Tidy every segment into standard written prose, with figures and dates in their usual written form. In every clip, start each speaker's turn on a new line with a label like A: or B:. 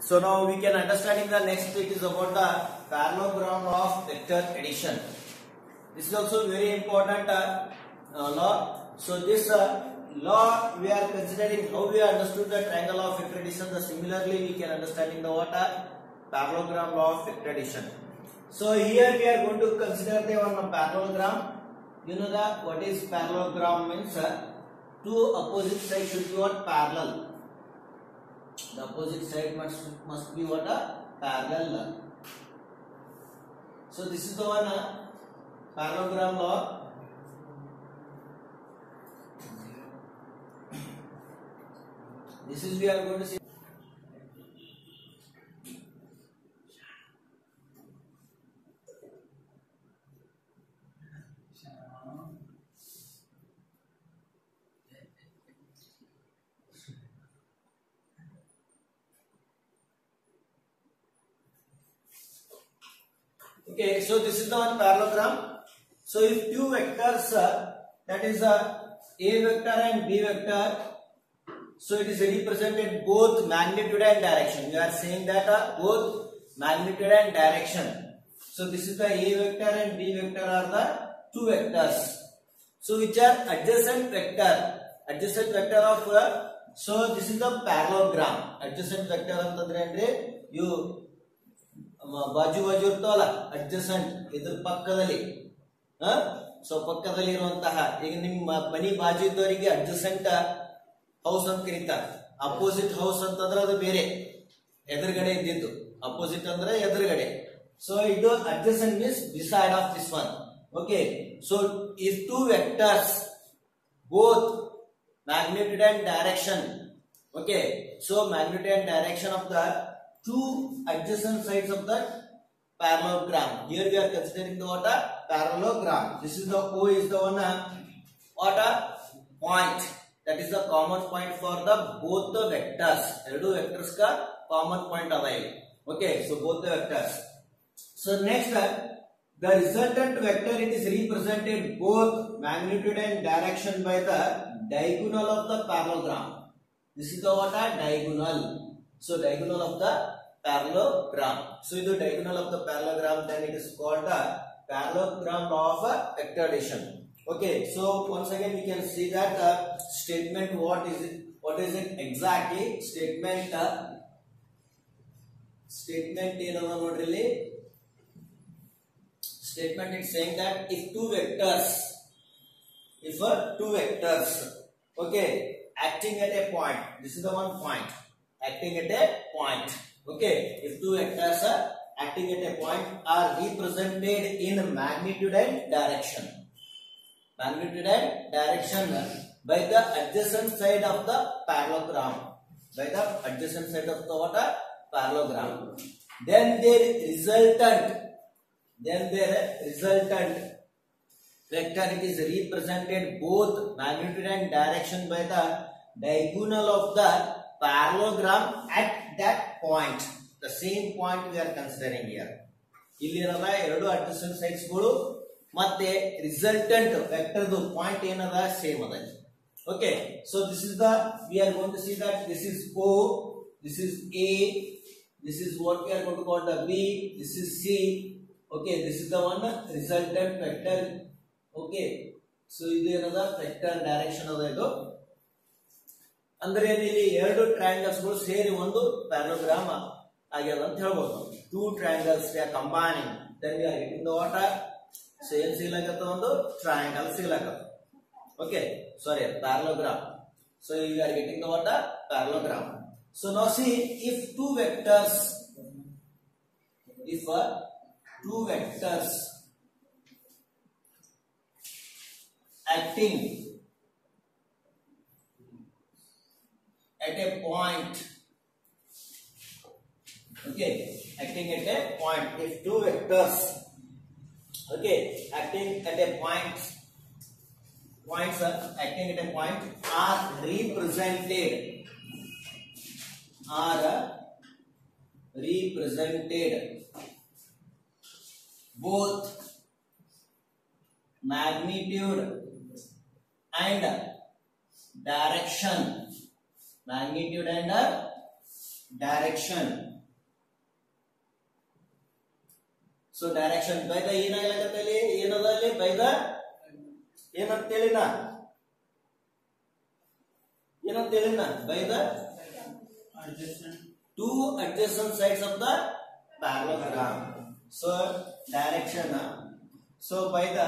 A: So now we can understanding the next bit is about the parallelogram of vector addition. This is also very important law. So this law we are considering how we understood the triangle of vector addition. Similarly we can understanding the what parallelogram law of vector addition. So here we are going to consider the one parallelogram. You know that what is parallelogram means? Two opposite sides should be what parallel. The opposite side must be what parallel. So this is the one parallelogram law. This is we are going to see. Okay, so this is the one parallelogram. So if two vectors, that is A vector and B vector, so it is represented both magnitude and direction. We are saying that both magnitude and direction. So this is the A vector and B vector are the two vectors. So which are adjacent vector of. So this is the parallelogram. Adjacent vector antandre you. ಬಾಜು ಬಾಜು ಇರ್ತಾವಲ್ಲ adjacent ಇದ್ರ ಪಕ್ಕದಲ್ಲಿ so ಪಕ್ಕದಲ್ಲಿ ಇರುವಂತಹ ಈಗ ನಿಮ್ಮ ಮನಿ ಬಾಜು ಇದ್ದವರಿಗೆ ಅಡ್ಜಸೆಂಟ್ ಹೌಸ್ ಅಂತ ಕರೀತಾರೆ. ಅಪೋಸಿಟ್ ಹೌಸ್ ಅಂತಂದ್ರೆ ಅದು ಬೇರೆ, ಎದುರುಗಡೆ ಇದ್ದಿದ್ದು. ಅಪೋಸಿಟ್ ಅಂದ್ರೆ ಎದುರುಗಡೆ. ಸೊ ಇದು adjacent means beside of this one. Okay, so if two vectors both magnitude and direction. Okay, so magnitude and direction of the two adjacent sides of the parallelogram. Here we are considering the what parallelogram. This is the O is the one what point, that is the common point for the both the vectors. Two vectors ka common point ada ಇಲ್ಲಿ. Okay, so both the vectors. So next the resultant vector, it is represented both magnitude and direction by the diagonal of the parallelogram. This is the what diagonal. So diagonal of the parallelogram. So the diagonal of the parallelogram, then it is called the parallelogram of vector addition. Okay, so once again we can see that statement. What is it? What is it exactly? Statement ಏನದ ನೋಡ್ರಿ ಇಲ್ಲಿ. Statement is saying that if two vectors, okay, acting at a point. This is the one point. Acting at a point. Okay, if two vectors are acting at a point are represented in magnitude and direction. Magnitude and direction by the adjacent side of the parallelogram. By the adjacent side of the what parallelogram. Then their resultant vector, it is represented both magnitude and direction by the diagonal of the parallelogram at that point. The same point we are considering here. ಇಲ್ಲಿ ಏನದ ಎರಡು adjacent sides ಗಳು ಮತ್ತೆ resultant vector ದು point ಏನದ same ಅದ. Okay, so this is the, we are going to see that this is O, this is A, this is what we are going to call the B, this is C. Okay, this is the one resultant vector. Okay, so ಇದು ಏನದ vector direction ಅದ. ಇದು ಅಂದ್ರೆ ಇಲ್ಲಿ ಎರಡು triangles ಗಳು ಸೇರಿ ಒಂದು ಪ್ಯಾರಲೋಗ್ರಾಮ್ ಆಗ್ಯದ ಅಂತ ಹೇಳ್ಬೋದು. Two triangles they are combining, then we are getting the what same ಸಿಗ್ಲಕತ್ತ ಒಂದು ಟ್ರಯಾಂಗಲ್ ಸಿಗ್ಲಕತ್ತ. Okay, sorry parallelogram. So we are getting the what parallelogram. So now see if two vectors acting at a point. Okay, acting at a point. If two vectors, okay, acting at a point, points acting at a point are represented both magnitude and direction. Magnitude and direction. So direction by the ಏನಾಗಲಕತ್ತಲ್ಲಿ ಏನದಲ್ಲಿ by the ಏನಂತೇಳಿನ by the two adjacent sides of the parallelogram. So direction, so by the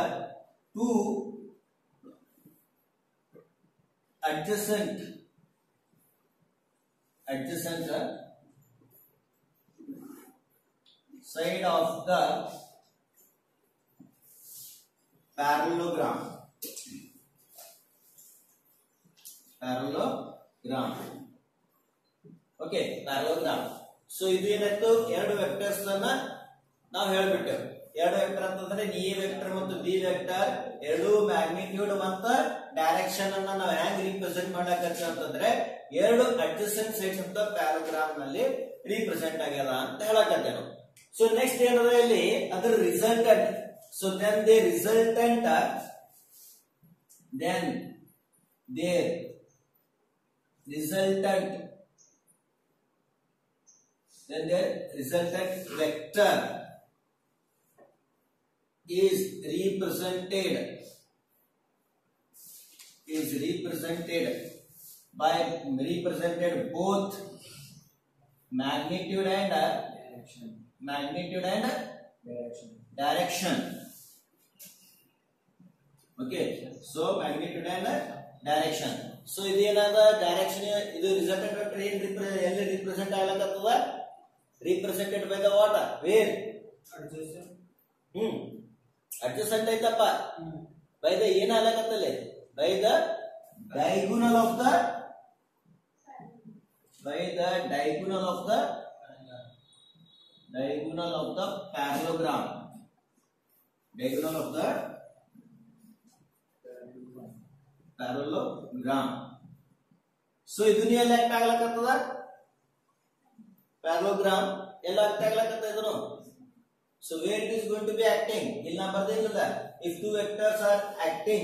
A: two adjacent side of the parallelogram. Okay, parallelogram. So ಇದು ಏನಾಯ್ತು, ಎರಡು vectors ಅನ್ನ ನಾವು ಹೇಳ್ಬಿಟ್ಟೆವು. ಎರಡು vector ಅಂತಂದ್ರೆ A vector ಮತ್ತು B vector ಎರಡು magnitude ಮತ್ತು ಡೈರೆಕ್ಷನ್ ಅನ್ನ ನಾವು ಹೆಂಗ್ ರಿಪ್ರೆಸೆಂಟ್ ಮಾಡಕತ್ತೀವಿ ಅಂತಂದ್ರೆ ಎರಡು adjacent sides of the paragraph ನಲ್ಲಿ ರಿಪ್ರೆಸೆಂಟ್ ಆಗ್ಯದ ಅಂತ ಹೇಳಕತ್ತೇವೆ. ಸೊ ನೆಕ್ಸ್ಟ್ ಏನದ ಇಲ್ಲಿ ಅದರ resultant. So then the resultant vector is represented both magnitude and direction. Okay, so magnitude and direction. So ಇದು ಏನದ direction, ಇದು resultant vector ಎಲ್ಲಿ represent ಆಗಲಕತ್ತದ, represented by the what, where adjacent ಐತಪ್ಪ, by the ಏನ ಆಗಲಕತ್ತಲ್ಲ, by the diagonal of the parallelogram. So ಇದನ್ನ ಎಲ್ಲ act ಆಗಲಕತ್ತದ, parallelogram ಎಲ್ಲ act ಆಗಲಕತ್ತದ ಇದನ್ನು. So where it is going to be acting, ಇಲ್ಲಿ ನಾ ಬರ್ದಿಲ್ಲ, if two vectors acting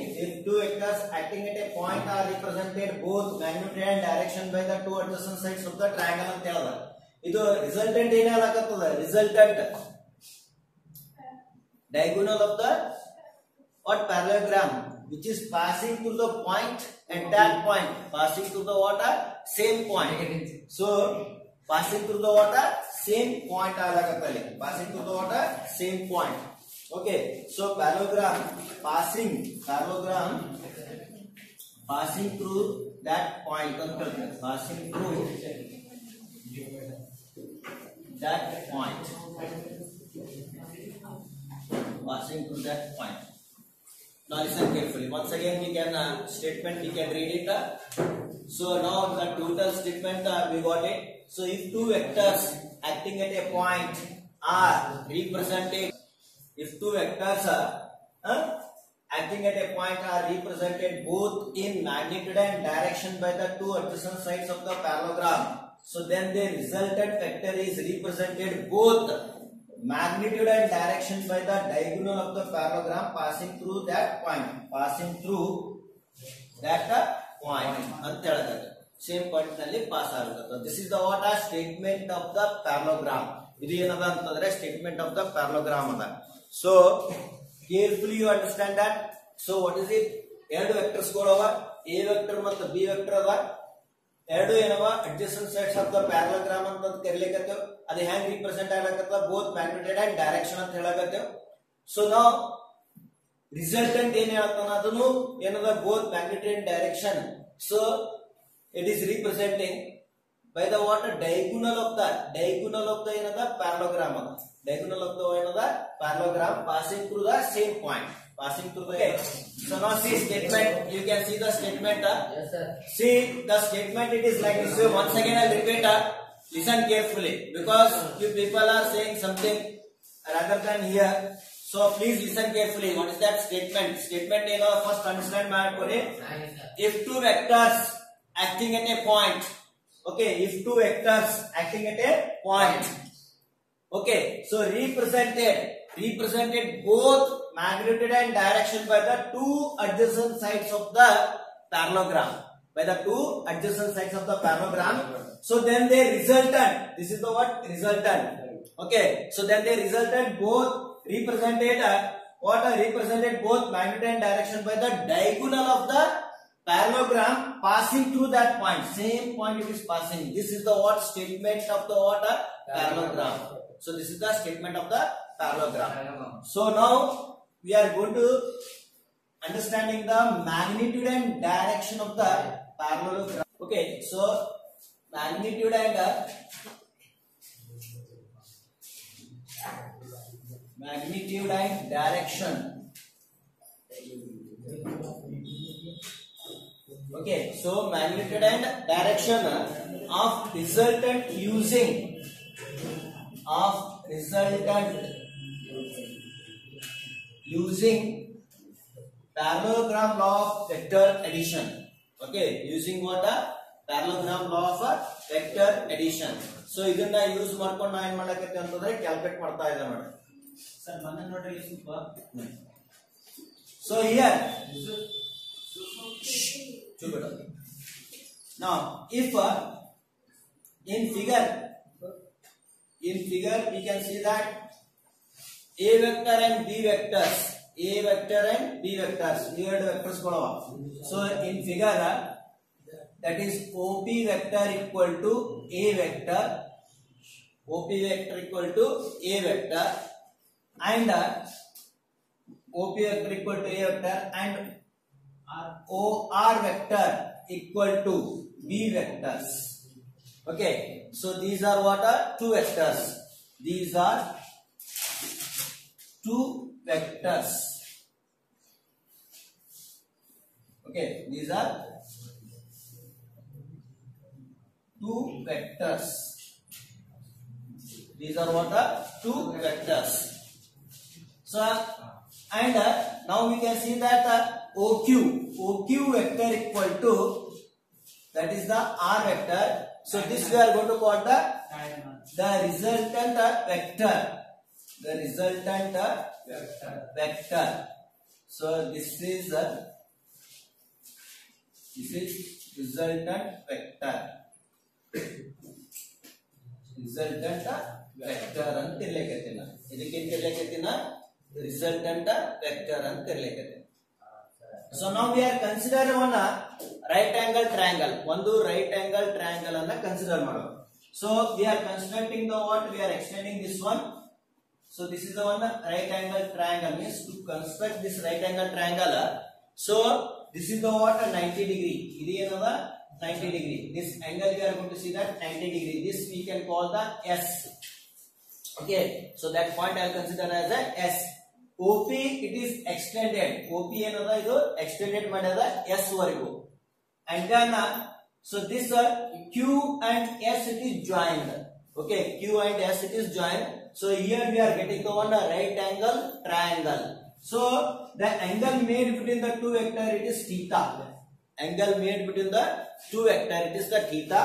A: at a point are represented both magnitude and direction by the two adjacent sides of the triangle ಅಂತ ಹೇಳ್ದ. ಇದು resultant ಏನೇ ಆಗಲಕತ್ತದ, resultant diagonal of the what parallelogram which is passing through the point, and that point passing through the water same point. So passing through the water same point alakattali, passing through the water same point. Okay, so parallelogram passing through that point, passing through that point, Now listen carefully. Once again we can statement, we can read it. So now the total statement we got it. So if two vectors acting at a point are represented, both in magnitude and direction by the two adjacent sides of the parallelogram, so then the resultant vector is represented both magnitude and direction by the diagonal of the parallelogram passing through that point ಅಂತ ಹೇಳಕತ್ತೆ. Same point ನಲ್ಲಿ pass ಆಗುತ್ತೆ. This is the what ಆ statement of the parallelogram. ಇದು ಏನದ ಅಂತಂದ್ರೆ statement of the parallelogram ಅದ. So carefully you understand that. So what is it, ಎರಡು ವೆಕ್ಟರ್ಸ್ ಗಳು ಅವ, ಎ ವೆಕ್ಟರ್ ಮತ್ತು ಬಿ ವೆಕ್ಟರ್ ಅದ. ಎರಡು ಏನವ adjacent sides of the parallelogram ಅಂತ ಕರಿಲಿಕತ್ತೇವ್. ಅದು ಹೆಂಗ್ ರಿಪ್ರೆಸೆಂಟ್ ಆಗ್ಲಕತ್ತ, ಬೋತ್ ಮ್ಯಾಗ್ನಿಟ್ಯೂಡ್ ಅಂಡ್ ಡೈರೆಕ್ಷನ್ ಅಂತ ಹೇಳಕತ್ತೇವ್. ಸೊ ನಾವು ರಿಸಲ್ಟೆಂಟ್ ಏನ್ ಹೇಳ್ತಾನ ಅದನ್ನು ಏನದ both magnitude and direction. So it is representing by the what, diagonal of the ಏನದ parallelogram ಅದ. diagonal of the ಏನದ parallelogram passing through the same point, okay. So now see statement, you can see the statement.
B: Yes sir.
A: See the statement, it is like this way. Once again I'll repeat, listen carefully because you people are saying something rather than here. So please listen carefully. What is that statement? Statement first understand ಮಾಡ್ಕೊಳ್ಳಿ. If two vectors acting at a point, okay, if two vectors acting at a point, okay, so represented both magnitude and direction by the two adjacent sides of the parallelogram, by the two adjacent sides of the parallelogram. So then they resultant. This is the what? Resultant. Okay. So then they resultant both represented represented both magnitude and direction by the diagonal of the parallelogram passing through that point. Same point it is passing. This is the what? Statement of the what? Parallelogram. So this is the statement of the parallelogram. So now we are going to understanding the magnitude and direction of the parallelogram. Okay, so magnitude and direction. Okay, so magnitude and direction of resultant using parallelogram law of vector addition. Okay, using what? Parallelogram law of vector addition. So ಇದನ್ನ use ಮಾಡ್ಕೊಂಡು ನಾವು ಏನು ಮಾಡಕತ್ತೀವಿ ಅಂತಂದ್ರೆ calculate ಮಾಡ್ತಾ ಇದ್ದೇವೆ ನೋಡಿ sir ಮೊನ್ನೆ ನೋಡ್ರಿ ಸ್ವಲ್ಪ. So here now if in figure we can see that a vector and b vectors, a vector and b vectors, ಎರಡು vectors ಗಳು. So in figure that is OP vector equal to a vector, OP vector equal to a vector, and OP vector equal to a vector, and OR vector equal to b vectors. Okay, so these are what? Two vectors. These are two vectors. Okay, these are two vectors. These are what? Two vectors. So and now we can see that OQ vector equal to, that is the R vector. So this we are going to call the resultant vector. The resultant vector. So this is resultant vector. Resultant vector ಅಂತ ಇರಲಿಕತ್ತಿನ. ಇದಕ್ಕೆ ಏನು ಇರಲಿಕತ್ತಿನ? Resultant vector ಅಂತ ಇರಲಿಕತ್ತಿನ. So now we are consider one right angle triangle. ಒಂದು right angle triangle ಅನ್ನ consider ಮಾಡೋಣ. So we are constructing the what? We are extending this one. So this is the one right angle triangle. Means to construct this right angle triangle. So this is the what? 90 degree. ಇದು ಏನದ? 90 degree. This angle we are going to see that 90 degree. This we can call the S. Okay. So that point I will consider as a S. OP it is extended. OP ಏನದ? ಇದು extended ಮಾಡ್ಯದ S ವರೆಗೂ. And then so this Q and S it is joined. Okay, Q and S it is joined. So here we are getting the one right angle triangle. So the angle made between the two vector it is theta. Angle made between the two vector it is the theta,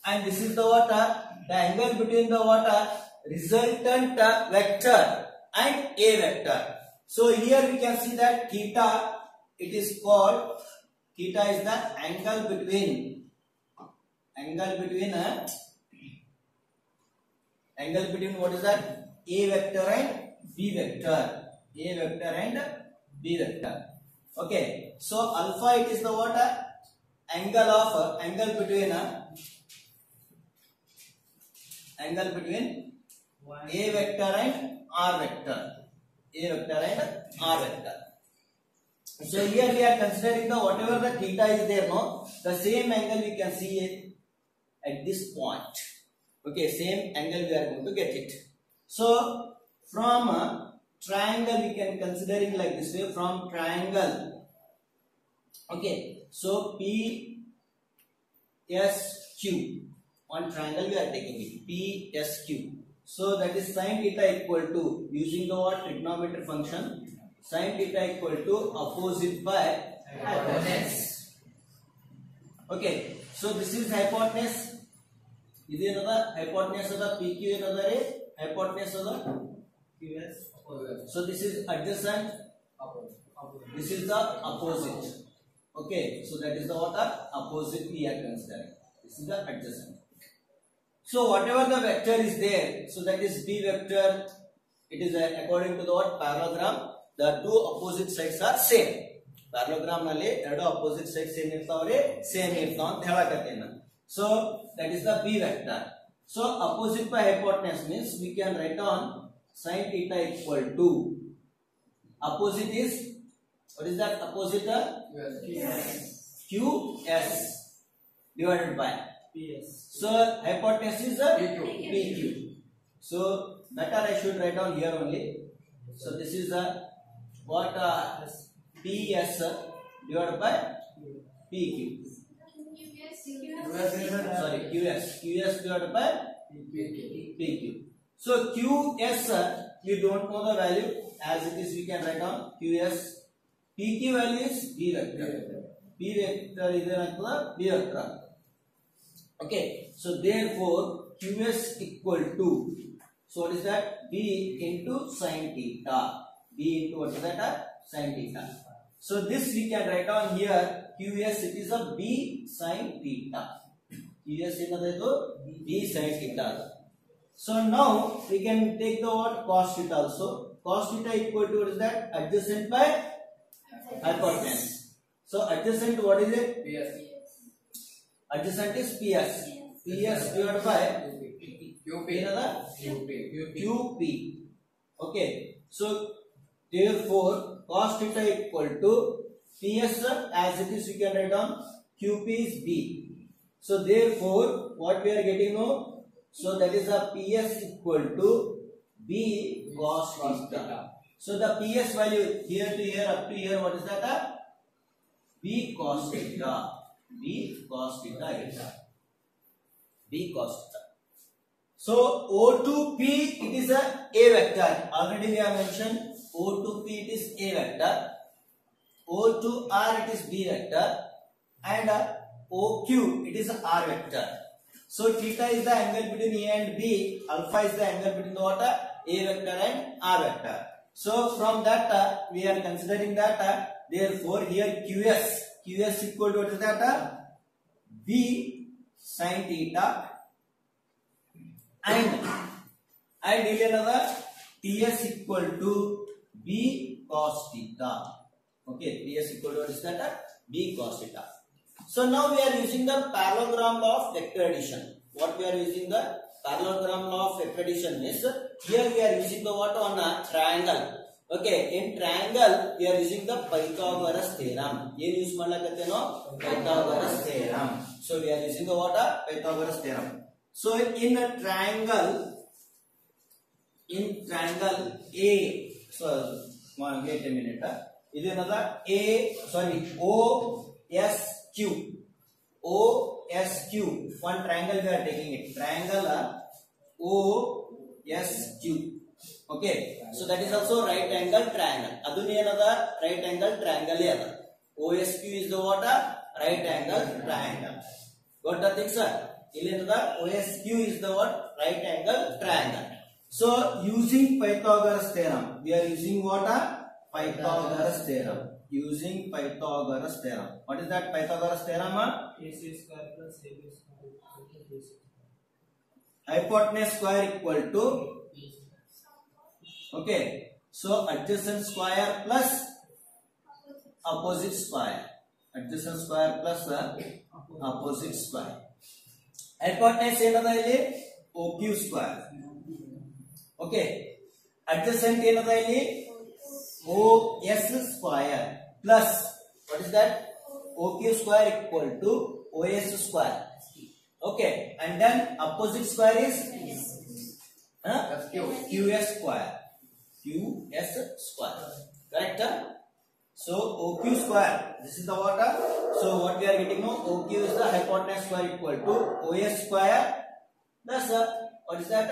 A: and this is the what? The angle between the what? Resultant vector and a vector. So here we can see that theta it is called, theta is the angle between what is that? A vector and b vector. A vector and b vector. Okay, so alpha it is the what? Angle between a vector and r vector. A vector and r vector. So here we are considering the whatever the theta is there, no, the same angle we can see it at this point. Okay, same angle we are going to get it. So from triangle we can considering like this way, from triangle. Okay, so PSQ, one triangle we are taking it, PSQ. So that is sin theta equal to, using the what? Trigonometry function, sin theta equal to opposite by hypotenuse. Okay, so this is hypotenuse. This is the hypotenuse of the PQ is another hypotenuse of the QS. So this is adjacent. This is the opposite. Okay, so that is the what opposite we are considering. This is the adjacent. So whatever the vector is there, so that is B vector. It is according to the what parallelogram. The two opposite sides are same. Parallelogram nalli ಎರಡು opposite sides ಏನು ಇರ್ತಾವ್ರಿ same ಇರ್ತಾವ ಅಂತ ಹೇಳಕತ್ತೀನಿ ನಾನು. So that is the B vector. So opposite by hypotenuse means we can write on sin theta equal to opposite is what is that opposite QS divided by PS. So hypotenuse is PQ. So better I should write down here only. So this is what PS divided by PQ. Sorry, QS divided by PQ. So QS we don't know the value, as it is we can write down QS. PQ value is B vector. P vector is B vector. Okay, so therefore QS equal to, so what is that? B into sin theta. B into what is that? Sin theta. So this we can write down here. QS it is a B sin theta. QS is B sin theta. So now we can take the word cos theta also. Cos theta equal to what is that? Adjacent by hypotenuse. So adjacent what is it? PS. Adjacent is PS. PS divided by QP. Okay. So therefore cos theta equal to PS as it is we can write down QP is B. So therefore what we are getting now? So that is a PS equal to B cos theta. So the PS value here to here up to here, what is that? B cos theta. B cos theta is B cos theta. So O to P it is a vector. Already we have mentioned O to P it is a vector. O to R it is B vector, and OQ it is a R vector. So theta is the angle between A and B. Alpha is the angle between the what? A vector and R vector. So from that we are considering that therefore here QS equal to what is that? B sin theta and here another TS equal to B cos theta. Okay, TS equal to what is that? B cos theta. So now we are using the parallelogram law of vector addition. What we are using the parallelogram law of vector addition is, here we are using the what on a triangle. Okay, in triangle we are using the Pythagoras theorem. Yen use madlakatteno Pythagoras theorem. So we are using the what? Pythagoras theorem. So in a triangle A, so wait a minute. This is another OSQ. One triangle we are taking it. Triangle OSQ. Okay. So that is also right angle triangle. Aduni another right angle triangle. OSQ is the what? Right angle triangle. Got the thing, sir? Another OSQ is the what? Right angle triangle. So using Pythagoras theorem, we are using what? Pythagoras theorem. Using Pythagoras theorem. What is that Pythagoras theorem? AC square plus AB square. Hypotenuse square equal to, okay, so adjacent square plus opposite square. Adjacent square plus opposite square. Hypotenuse ಏನದ ಇಲ್ಲಿ OQ square. Okay, adjacent ಏನದ ಇಲ್ಲಿ OS square plus what is that? OQ square equal to OS square. Okay, and then opposite square is QS square. QS square. Correct? So OQ square. This is the what? So what we are getting now? OQ is the hypotenuse square equal to OS square plus what is that?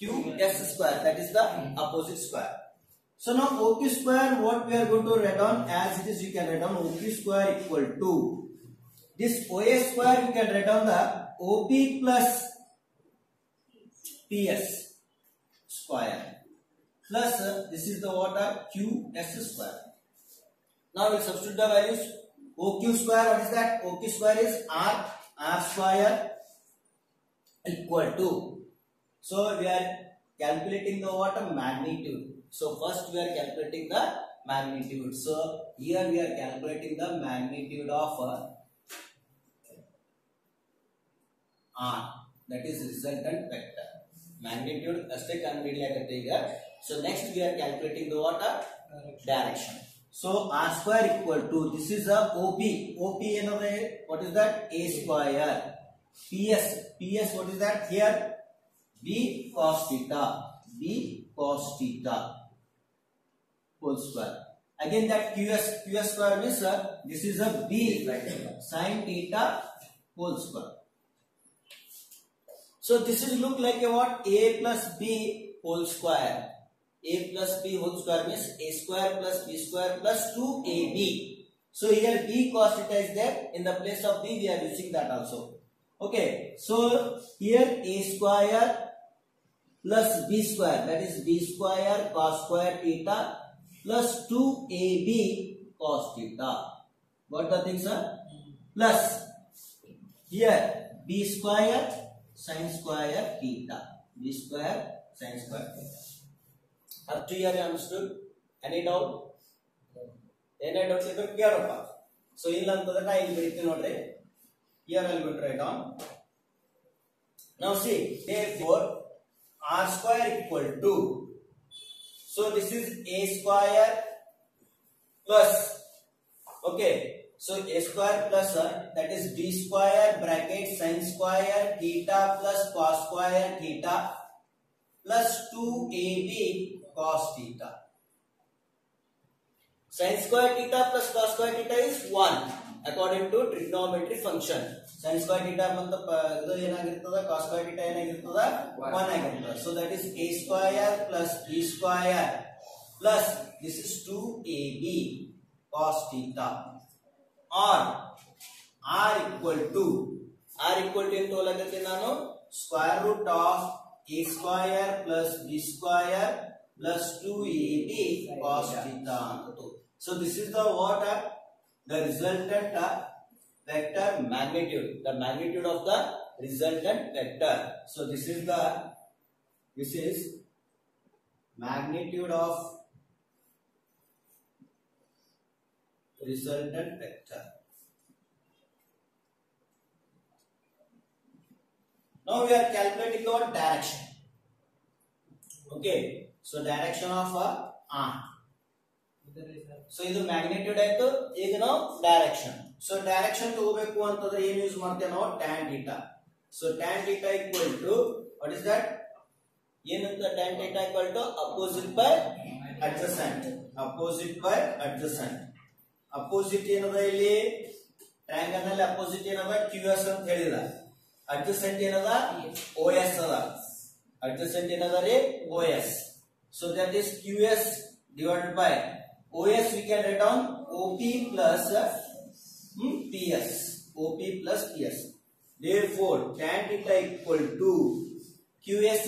A: QS square. That is the opposite square. So now OQ square, what we are going to write down as it is, you can write down OQ square equal to this OS square, you can write down the OP plus PS square plus this is the what? QS square. Now we substitute the values. OQ square, what is that? OQ square is R square equal to. So we are calculating the what? Magnitude. So first we are calculating the magnitude. So here we are calculating the magnitude of R, that is resultant vector. Magnitude ಅಷ್ಟೇ ಕಂಡುಹಿಡಿಯಲಾಗುತ್ತೆ ಈಗ. So next we are calculating the what? Direction. So R square equal to, this is a OP. OP ಏನಂದ್ರೆ what is that? A square. PS what is that? Here B cos theta. B cos theta whole square. Again that QS square means this is a B sin theta whole square. So this is look like a what? A plus B whole square. A plus B whole square means A square plus B square plus 2AB. So here B cos theta is there. In the place of B we are using that also. Okay. So here A square plus B square, that is B square cos square theta plus 2AB cos theta. What the things are? Plus here B square sin square theta. B square sin square theta. Up to here you understood? Any doubt? Any doubt is clear appa. So illa antadana na ಇಲ್ಲಿ ಬರೀತೀನಿ ನೋಡ್ರಿ. Here I will write down. Now see, therefore R square equal to, so this is A square plus, okay, so A square plus that is B square bracket sin square theta plus cos square theta plus 2AB cos theta. Sin square theta plus cos square theta is 1 according to trigonometry function. Sin square theta ಇದು ಏನಾಗಿರ್ತದ, cos square theta ಏನಾಗಿರ್ತದ 1 ಆಗಿರ್ತದ. So that is A square plus B square plus this is 2AB cos theta, or R equal to into ಹೋಲಕತ್ತೀನಿ ನಾನು square root of A square plus B square plus 2AB cos theta ಅಂತು. So this is the what? The resultant vector magnitude, the magnitude of the resultant vector. So this is magnitude of resultant vector. Now we are calculating our direction. Okay, so direction of R. So ಇದು magnitude ಆಯ್ತು. ಈಗ ನಾವು direction. So direction ತಗೋಬೇಕು ಅಂತಂದ್ರೆ ಏನು use ಮಾಡ್ತೇವೆ ನಾವು? tan theta. So tan theta equal to, what is that? ಏನಂತ tan theta equal to opposite by adjacent. Opposite by adjacent. Opposite ಏನದ ಇಲ್ಲಿ? ಟ್ರಯಾಂಗಲ್ ನಲ್ಲಿ opposite ಏನದ? QS ಅಂತ ಹೇಳಿದ. Adjacent ಏನದ? OS ಅದ. Adjacent ಏನದ ರೀ? OS. So that is QS divided by OS. We can write down OP plus PS. OP plus PS. Therefore tan theta equal to QS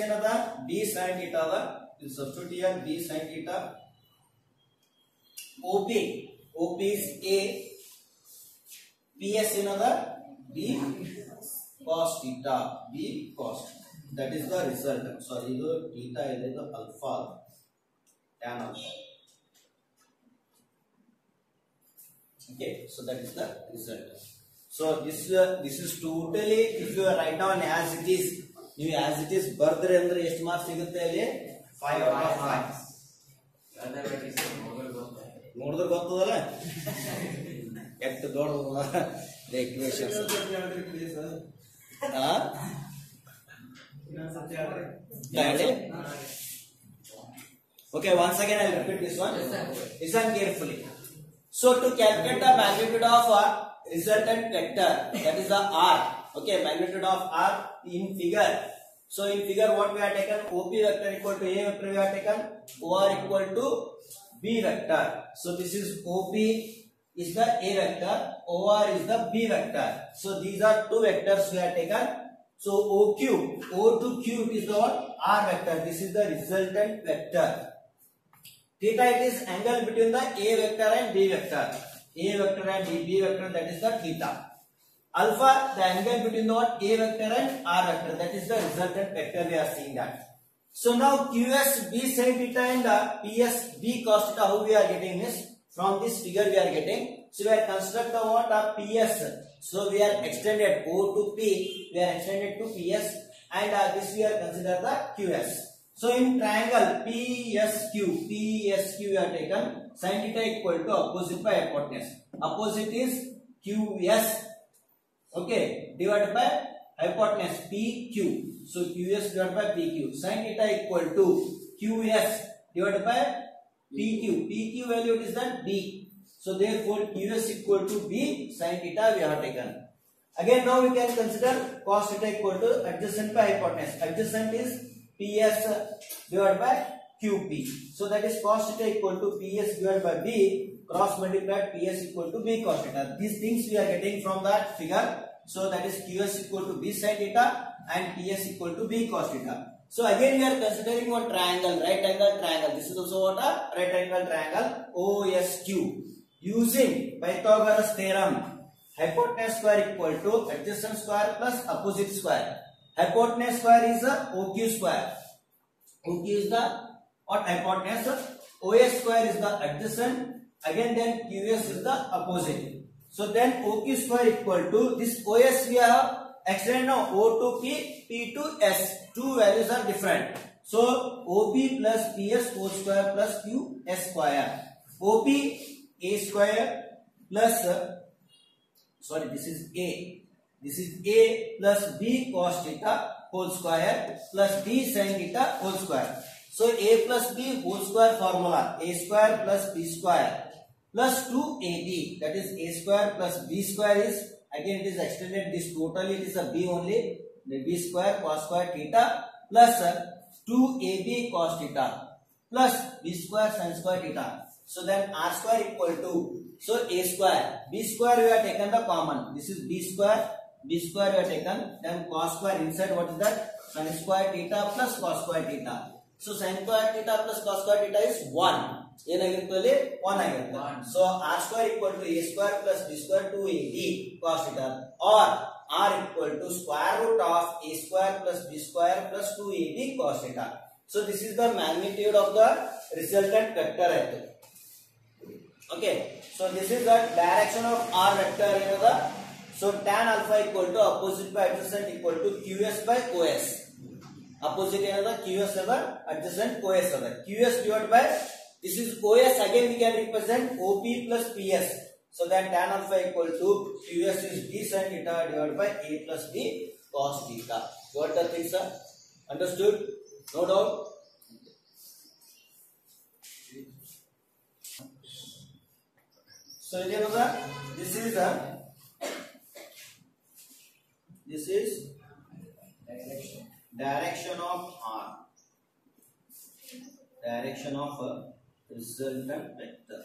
A: ಏನದ? B sin theta ಅದ. You substitute here B sin theta. OP is A. PS ಏನದ? B cos theta. B cos. That is the result. Sorry, ಇದು theta ಇದೆ, ಇದು alpha. Tan alpha. Okay, so that is the result. So this is totally, if you write down as it is, ನೀವು as it is ಬರ್ದ್ರೆ ಅಂದ್ರೆ ಎಷ್ಟು marks ಸಿಗುತ್ತೆ ಅಲ್ಲಿ? 5 out of 5. ನೋಡಿದ್ರೆ ಗೊತ್ತದಲ್ಲ ಎಷ್ಟು ದೊಡ್ಡದ the equations. Okay, once again I will repeat this one. Listen carefully. So to calculate the magnitude of resultant vector, that is the R. Okay, magnitude of R in figure. So in figure what we have taken? OP vector equal to A vector we have taken. OR equal to B vector. So this is OP is the A vector, OR is the B vector. So these are two vectors we have taken. So OQ, O to Q is the what? R vector. This is the resultant vector. Theta, it is angle between the A vector and B vector. A vector and B vector, that is the theta. Alpha, the angle between the what? A vector and R vector, that is the resultant vector we are seeing that. So now QS B sin theta and PS B cos theta, how we are getting this? From this figure we are getting. So we are construct the what? PS. So we are extended O to P, we are extended to PS, and this we are consider the QS. So in triangle PSQ we are taken sin theta equal to opposite by hypotenuse. Opposite is QS, okay, divided by hypotenuse PQ. So QS divided by PQ. Sin theta equal to QS divided by PQ. PQ value is that B. So therefore QS equal to B sin theta we have taken. Again now we can consider cos theta equal to adjacent by hypotenuse. Adjacent is PS divided by QP. So that is cos theta equal to PS divided by B cross multiplied PS equal to B cos theta. These things we are getting from that figure. So that is QS equal to B sin theta and PS equal to B cos theta. So again we are considering one triangle, right angle triangle. This is also what a right angle triangle OSQ. Using Pythagoras theorem, hypotenuse square equal to adjacent square plus opposite square. Hypotenuse square is a OQ square. OQ is the what hypotenuse? OS square is the adjacent. Again then QS is the opposite. So then OQ square equal to this OS we have extended now O to P, P to S. Two values are different. So OP plus PS whole square plus QS square. OP A square plus sorry, this is A. This is A plus B cos theta whole square plus B sin theta whole square. So A plus B whole square formula, A square plus B square plus 2AB, that is A square plus B square is, again it is extended, this totally it is a B only, the B square cos square theta plus 2AB cos theta plus B square sin square theta. So then R square equal to, so A square, B square we have taken the common, this is B square we have taken, then cos square inside, what is that? Sin square theta plus cos square theta. So sin square theta plus cos square theta is 1. ಏನಾಗಿರುತ್ತದೆ 1 ಆಗಿರುತ್ತೆ. So R square equal to A square plus B square 2AB cos theta, or R equal to square root of A square plus B square plus 2AB cos theta. So this is the magnitude of the resultant vector. Okay, so this is the direction of R vector. So tan alpha equal to opposite by adjacent equal to QS by OS. Opposite QS adjacent OS. QS divided by, this is OS, again we can represent OP plus PS. So then tan alpha equal to QS is B sin theta divided by A plus B cos theta. What the things are understood? No doubt. So this is direction of R. Direction of a resultant vector.